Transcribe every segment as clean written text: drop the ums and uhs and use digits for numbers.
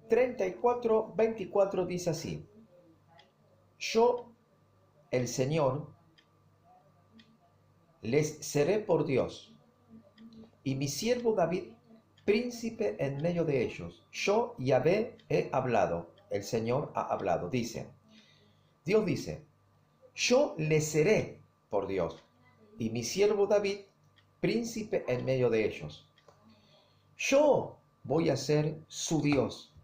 34:24 dice así: Yo, el Señor, les seré por Dios, y mi siervo David, príncipe en medio de ellos. Yo, Yahvé, he hablado, el Señor ha hablado. Dios dice, yo les seré por Dios, y mi siervo David, príncipe en medio de ellos. Yo voy a ser su Dios,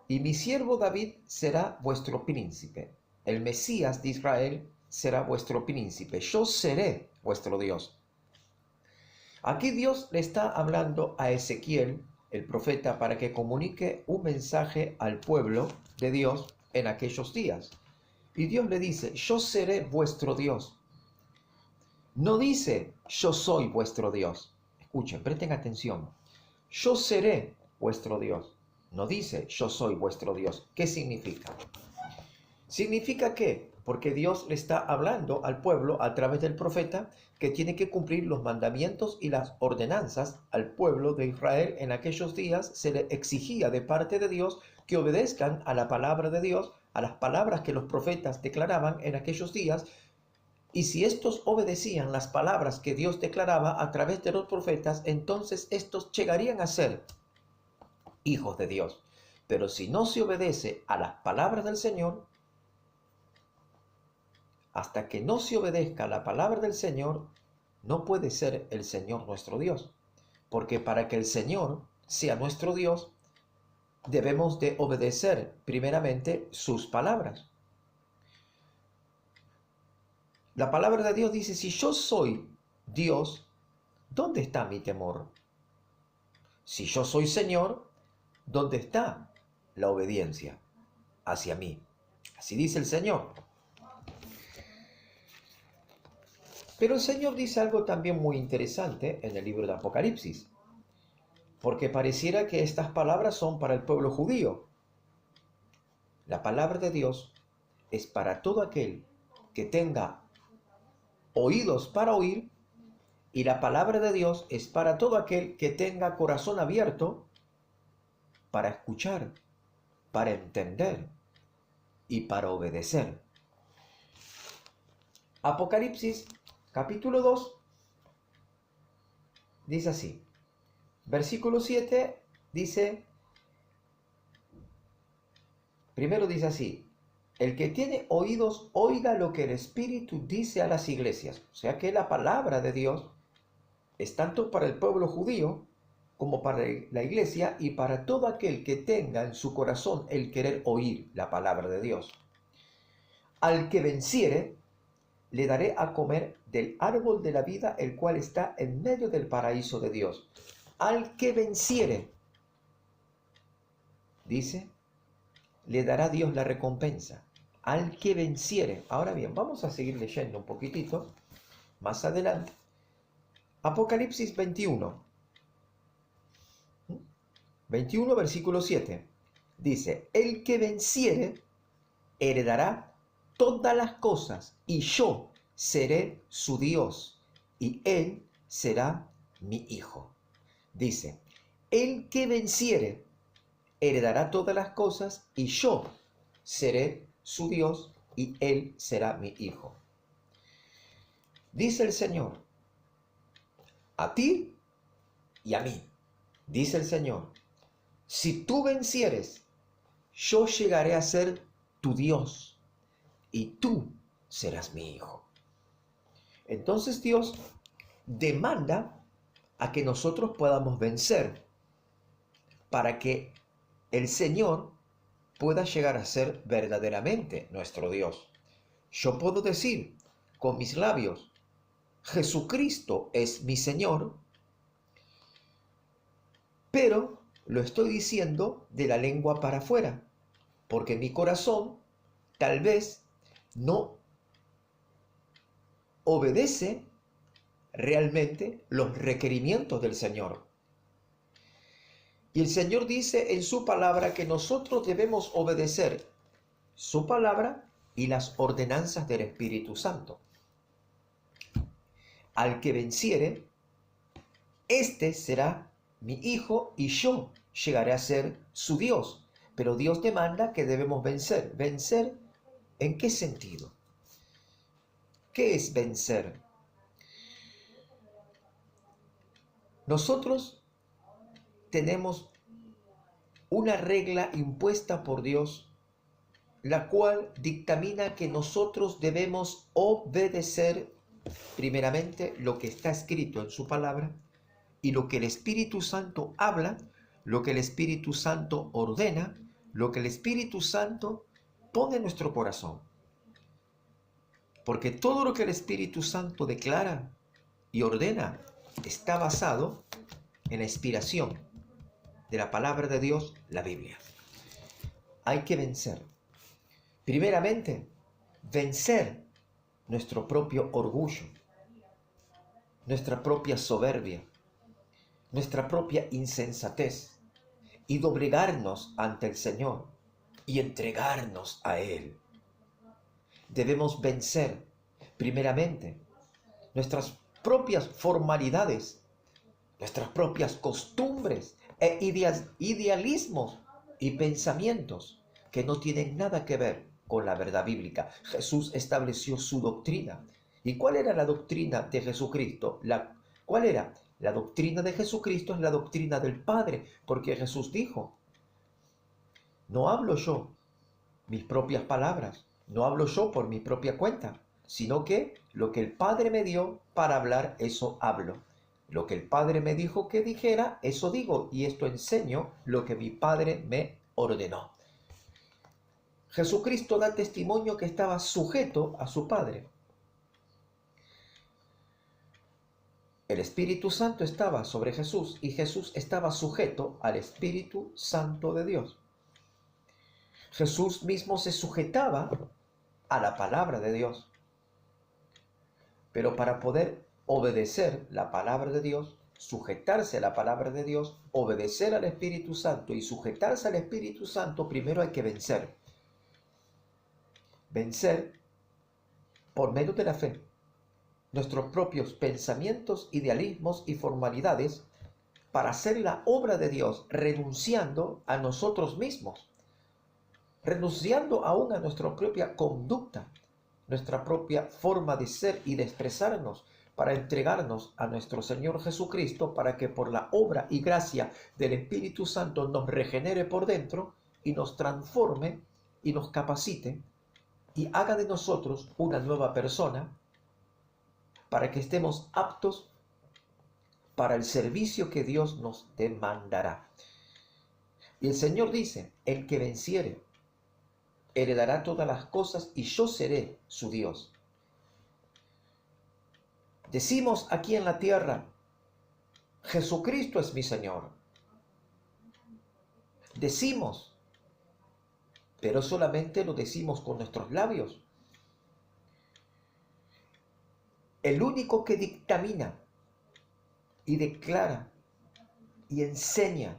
y mi siervo David será vuestro príncipe. El Mesías de Israel será vuestro príncipe. Yo seré vuestro Dios. Aquí Dios le está hablando a Ezequiel, el profeta, para que comunique un mensaje al pueblo de Dios en aquellos días. Y Dios le dice, yo seré vuestro Dios. No dice, yo soy vuestro Dios. Escuchen, presten atención. Yo seré vuestro Dios. No dice, yo soy vuestro Dios. ¿Qué significa? ¿Significa qué? Porque Dios le está hablando al pueblo a través del profeta que tiene que cumplir los mandamientos y las ordenanzas al pueblo de Israel. En aquellos días se le exigía de parte de Dios que obedezcan a la palabra de Dios, a las palabras que los profetas declaraban en aquellos días. Y si estos obedecían las palabras que Dios declaraba a través de los profetas, entonces estos llegarían a ser hijos de Dios. Pero si no se obedece a las palabras del Señor, hasta que no se obedezca a la palabra del Señor, no puede ser el Señor nuestro Dios. Porque para que el Señor sea nuestro Dios, debemos de obedecer primeramente sus palabras. La palabra de Dios dice, si yo soy Dios, ¿dónde está mi temor? Si yo soy Señor, ¿dónde está la obediencia hacia mí? Así dice el Señor. Pero el Señor dice algo también muy interesante en el libro de Apocalipsis, porque pareciera que estas palabras son para el pueblo judío. La palabra de Dios es para todo aquel que tenga oídos para oír, y la palabra de Dios es para todo aquel que tenga corazón abierto para escuchar, para entender y para obedecer. Apocalipsis capítulo 2 dice así, versículo 7 dice, primero dice así, el que tiene oídos oiga lo que el Espíritu dice a las iglesias. O sea que la palabra de Dios es tanto para el pueblo judío como para la iglesia y para todo aquel que tenga en su corazón el querer oír la palabra de Dios. Al que venciere, le daré a comer del árbol de la vida, el cual está en medio del paraíso de Dios. Al que venciere, dice, le dará Dios la recompensa. Al que venciere. Ahora bien, vamos a seguir leyendo un poquitito más adelante. Apocalipsis 21, versículo 7. Dice, el que venciere heredará todas las cosas, y yo seré su Dios, y él será mi hijo. Dice, el que venciere heredará todas las cosas, y yo seré su Dios, y él será mi hijo. Dice el Señor, a ti y a mí, dice el Señor, si tú vencieres, yo llegaré a ser tu Dios, y tú serás mi hijo. Entonces Dios demanda a que nosotros podamos vencer para que el Señor pueda llegar a ser verdaderamente nuestro Dios. Yo puedo decir con mis labios, Jesucristo es mi Señor, pero lo estoy diciendo de la lengua para afuera, porque mi corazón tal vez no obedece realmente los requerimientos del Señor. Y el Señor dice en su palabra que nosotros debemos obedecer su palabra y las ordenanzas del Espíritu Santo. Al que venciere, este será mi hijo, y yo llegaré a ser su Dios. Pero Dios demanda que debemos vencer. ¿Vencer en qué sentido? ¿Qué es vencer? Nosotros tenemos una regla impuesta por Dios, la cual dictamina que nosotros debemos obedecer primeramente lo que está escrito en su palabra y lo que el Espíritu Santo habla, lo que el Espíritu Santo ordena, lo que el Espíritu Santo pone en nuestro corazón. Porque todo lo que el Espíritu Santo declara y ordena está basado en la inspiración de la palabra de Dios, la Biblia. Hay que vencer. Primeramente, vencer nuestro propio orgullo, nuestra propia soberbia, nuestra propia insensatez y doblegarnos ante el Señor y entregarnos a Él. Debemos vencer primeramente nuestras propias formalidades, nuestras propias costumbres e idealismos y pensamientos que no tienen nada que ver con la verdad bíblica. Jesús estableció su doctrina. ¿Y cuál era la doctrina de Jesucristo? ¿Cuál era? La doctrina de Jesucristo es la doctrina del Padre, porque Jesús dijo, no hablo yo mis propias palabras, no hablo yo por mi propia cuenta, sino que lo que el Padre me dio para hablar, eso hablo. Lo que el Padre me dijo que dijera, eso digo, y esto enseño lo que mi Padre me ordenó. Jesucristo da testimonio que estaba sujeto a su Padre. El Espíritu Santo estaba sobre Jesús y Jesús estaba sujeto al Espíritu Santo de Dios. Jesús mismo se sujetaba a la palabra de Dios. Pero para poder obedecer la palabra de Dios, sujetarse a la palabra de Dios, obedecer al Espíritu Santo y sujetarse al Espíritu Santo, primero hay que vencer. Vencer por medio de la fe nuestros propios pensamientos, idealismos y formalidades para hacer la obra de Dios, renunciando a nosotros mismos, renunciando aún a nuestra propia conducta, nuestra propia forma de ser y de expresarnos, para entregarnos a nuestro Señor Jesucristo, para que por la obra y gracia del Espíritu Santo nos regenere por dentro y nos transforme y nos capacite y haga de nosotros una nueva persona, para que estemos aptos para el servicio que Dios nos demandará. Y el Señor dice, el que venciere, heredará todas las cosas y yo seré su Dios. Decimos aquí en la tierra, Jesucristo es mi Señor. Decimos, pero solamente lo decimos con nuestros labios. El único que dictamina y declara y enseña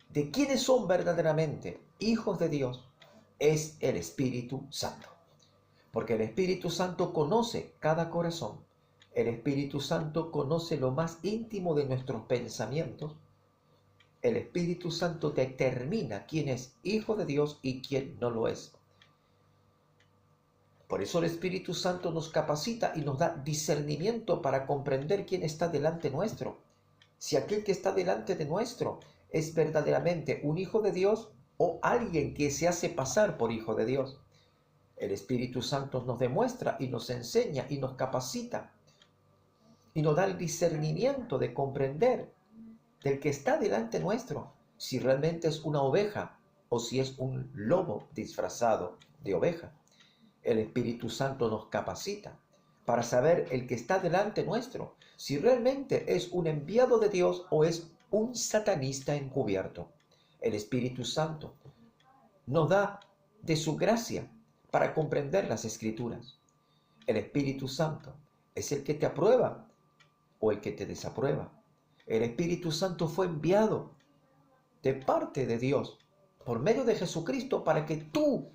de quiénes son verdaderamente hijos de Dios es el Espíritu Santo. Porque el Espíritu Santo conoce cada corazón. El Espíritu Santo conoce lo más íntimo de nuestros pensamientos. El Espíritu Santo determina quién es hijo de Dios y quién no lo es. Por eso el Espíritu Santo nos capacita y nos da discernimiento para comprender quién está delante nuestro. Si aquel que está delante de nuestro es verdaderamente un hijo de Dios o alguien que se hace pasar por hijo de Dios. El Espíritu Santo nos demuestra y nos enseña y nos capacita y nos da el discernimiento de comprender del que está delante nuestro si realmente es una oveja o si es un lobo disfrazado de oveja. El Espíritu Santo nos capacita para saber el que está delante nuestro, si realmente es un enviado de Dios o es un satanista encubierto. El Espíritu Santo nos da de su gracia para comprender las Escrituras. El Espíritu Santo es el que te aprueba o el que te desaprueba. El Espíritu Santo fue enviado de parte de Dios por medio de Jesucristo para que tú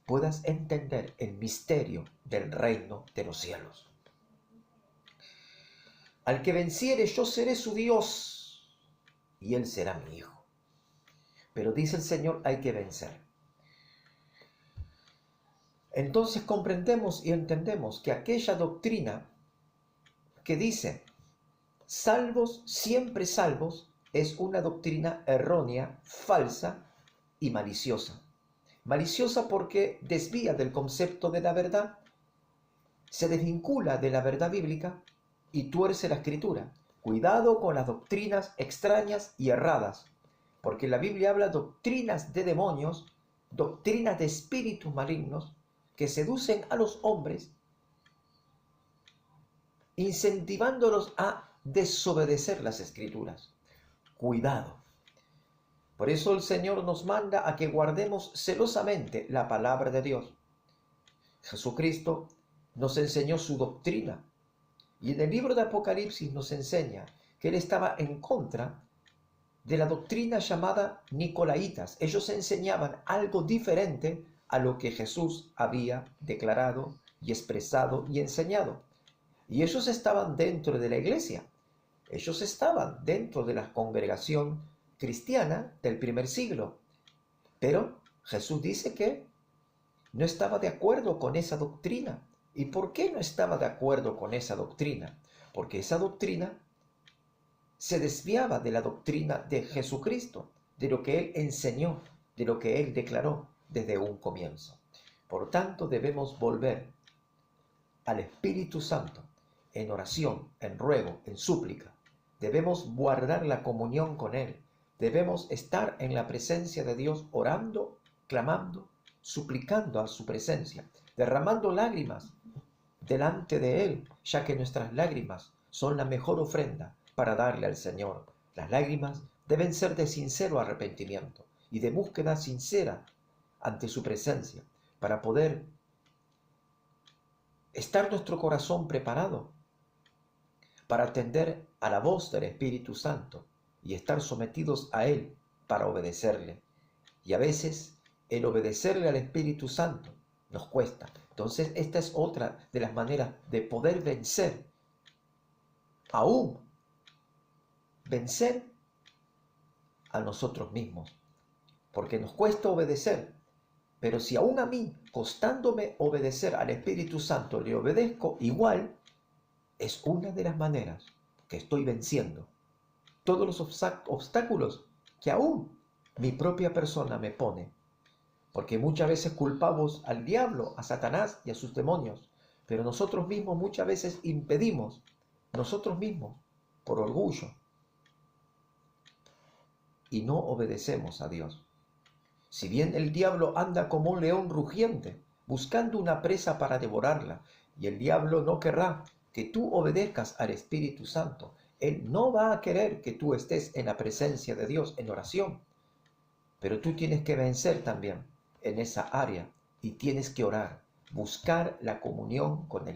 puedas entender el misterio del reino de los cielos. Al que venciere, yo seré su Dios, y él será mi hijo. Pero dice el Señor, hay que vencer. Entonces comprendemos y entendemos que aquella doctrina que dice salvos, siempre salvos, es una doctrina errónea, falsa y maliciosa. Maliciosa porque desvía del concepto de la verdad, se desvincula de la verdad bíblica y tuerce la escritura. Cuidado con las doctrinas extrañas y erradas, porque la Biblia habla doctrinas de demonios, doctrinas de espíritus malignos que seducen a los hombres, incentivándolos a desobedecer las escrituras. Cuidado. Por eso el Señor nos manda a que guardemos celosamente la palabra de Dios. Jesucristo nos enseñó su doctrina y en el libro de Apocalipsis nos enseña que Él estaba en contra de la doctrina llamada Nicolaitas. Ellos enseñaban algo diferente a lo que Jesús había declarado y expresado y enseñado. Y ellos estaban dentro de la iglesia. Ellos estaban dentro de la congregación cristiana del primer siglo. Pero Jesús dice que no estaba de acuerdo con esa doctrina. ¿Y por qué no estaba de acuerdo con esa doctrina? Porque esa doctrina se desviaba de la doctrina de Jesucristo, de lo que Él enseñó, de lo que Él declaró desde un comienzo. Por tanto, debemos volver al Espíritu Santo en oración, en ruego, en súplica. Debemos guardar la comunión con Él. Debemos estar en la presencia de Dios orando, clamando, suplicando a su presencia, derramando lágrimas delante de Él, ya que nuestras lágrimas son la mejor ofrenda para darle al Señor. Las lágrimas deben ser de sincero arrepentimiento y de búsqueda sincera ante su presencia, para poder estar nuestro corazón preparado para atender a la voz del Espíritu Santo y estar sometidos a Él para obedecerle. Y a veces el obedecerle al Espíritu Santo nos cuesta. Entonces esta es otra de las maneras de poder vencer, aún vencer a nosotros mismos, porque nos cuesta obedecer. Pero si aún a mí, costándome obedecer al Espíritu Santo, le obedezco igual, es una de las maneras que estoy venciendo todos los obstáculos que aún mi propia persona me pone. Porque muchas veces culpamos al diablo, a Satanás y a sus demonios, pero nosotros mismos muchas veces impedimos, nosotros mismos, por orgullo, y no obedecemos a Dios. Si bien el diablo anda como un león rugiente, buscando una presa para devorarla, y el diablo no querrá que tú obedezcas al Espíritu Santo, él no va a querer que tú estés en la presencia de Dios en oración, pero tú tienes que vencer también en esa área y tienes que orar, buscar la comunión con el